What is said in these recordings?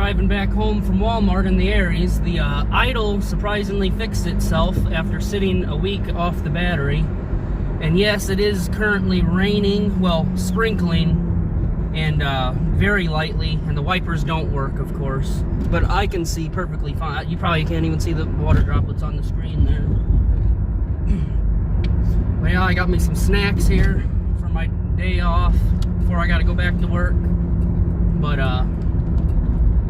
driving back home from Walmart in the Aries. The idle surprisingly fixed itself after sitting a week off the battery. And yes, it is currently raining, well, sprinkling, and very lightly, and the wipers don't work, of course. But I can see perfectly fine. You probably can't even see the water droplets on the screen there. Well, yeah, I got me some snacks here for my day off before I gotta go back to work. But,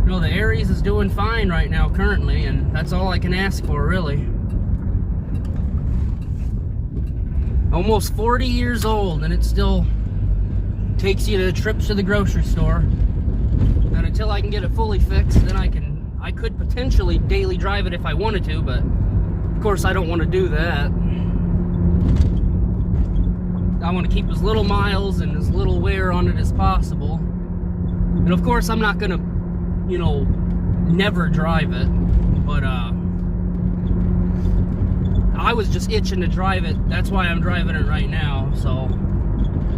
you know, the Aries is doing fine right now currently, and that's all I can ask for, really. Almost 40 years old, and it still takes you to trips to the grocery store. And until I can get it fully fixed, then I could potentially daily drive it if I wanted to, but of course I don't want to do that. I want to keep as little miles and as little wear on it as possible. And of course I'm not gonna, you know, never drive it, but I was just itching to drive it. That's why I'm driving it right now. So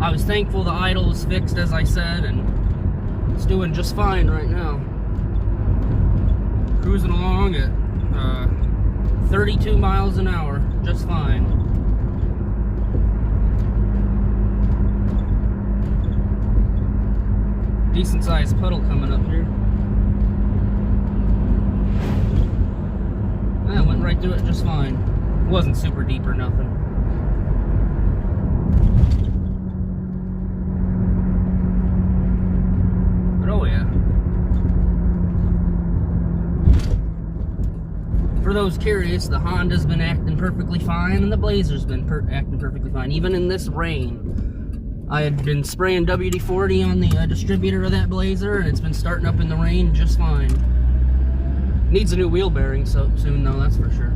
I was thankful the idle was fixed, as I said, and it's doing just fine right now. Cruising along at 32 miles an hour, just fine. Decent sized puddle coming up here. I went right through it just fine. It wasn't super deep or nothing. But oh yeah. For those curious, the Honda's been acting perfectly fine, and the Blazer's been acting perfectly fine, even in this rain. I had been spraying WD-40 on the distributor of that Blazer, and it's been starting up in the rain just fine. Needs a new wheel bearing so soon, though, that's for sure.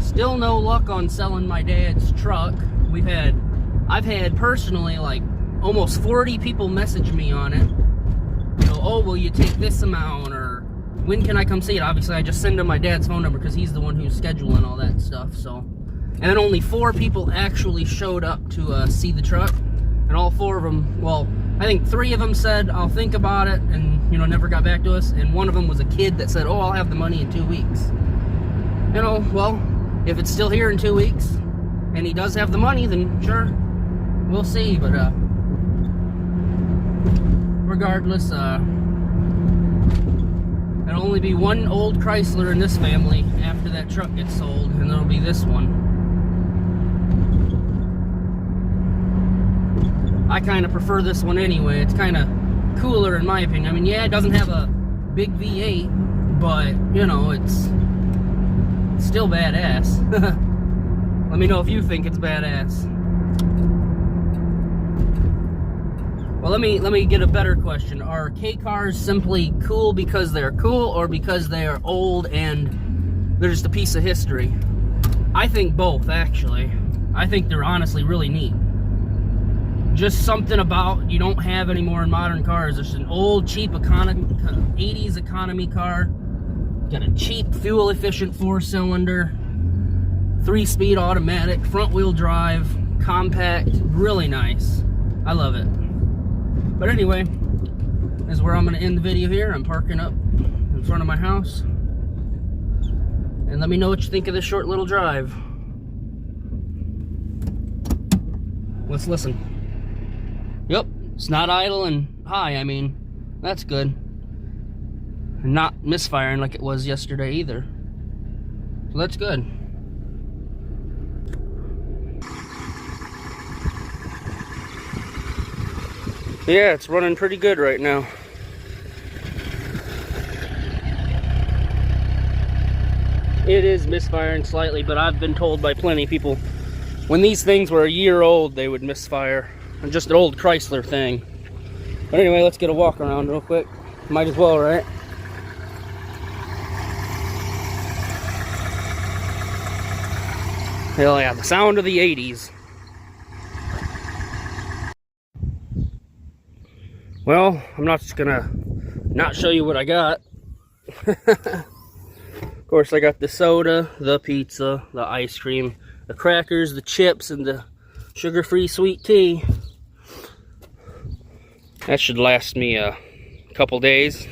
Still no luck on selling my dad's truck. I've had personally like almost 40 people message me on it. You know, oh, will you take this amount, or when can I come see it? Obviously, I just send him my dad's phone number because he's the one who's scheduling all that stuff. So, and then only 4 people actually showed up to see the truck, and all 4 of them, well, I think 3 of them said, I'll think about it, and, you know, never got back to us, and one of them was a kid that said, oh, I'll have the money in 2 weeks. You know, well, if it's still here in 2 weeks, and he does have the money, then sure, we'll see, but, regardless, there'll only be one old Chrysler in this family after that truck gets sold, and there'll be this one. I kind of prefer this one anyway. It's kind of cooler in my opinion. I mean, yeah, it doesn't have a big V8, but, you know, it's still badass. Let me know if you think it's badass. Well, let me get a better question. Are K cars simply cool because they're cool, or because they are old and they're just a piece of history? I think both, actually. I think they're honestly really neat. Just something about you don't have anymore in modern cars. There's an old, cheap economy, 80s economy car. Got a cheap, fuel-efficient 4-cylinder, 3-speed automatic, front-wheel drive, compact, really nice. I love it. But anyway, this is where I'm going to end the video here. I'm parking up in front of my house. And let me know what you think of this short little drive. Let's listen. Yep, it's not idle and high. I mean, that's good. And not misfiring like it was yesterday either. So that's good. Yeah, it's running pretty good right now. It is misfiring slightly, but I've been told by plenty of people when these things were a year old, they would misfire. Just an old Chrysler thing. But anyway, let's get a walk around real quick. Might as well, right? Hell yeah, the sound of the 80s. Well, I'm not just gonna not show you what I got. Of course, I got the soda, the pizza, the ice cream, the crackers, the chips, and the sugar-free sweet tea. That should last me a couple days.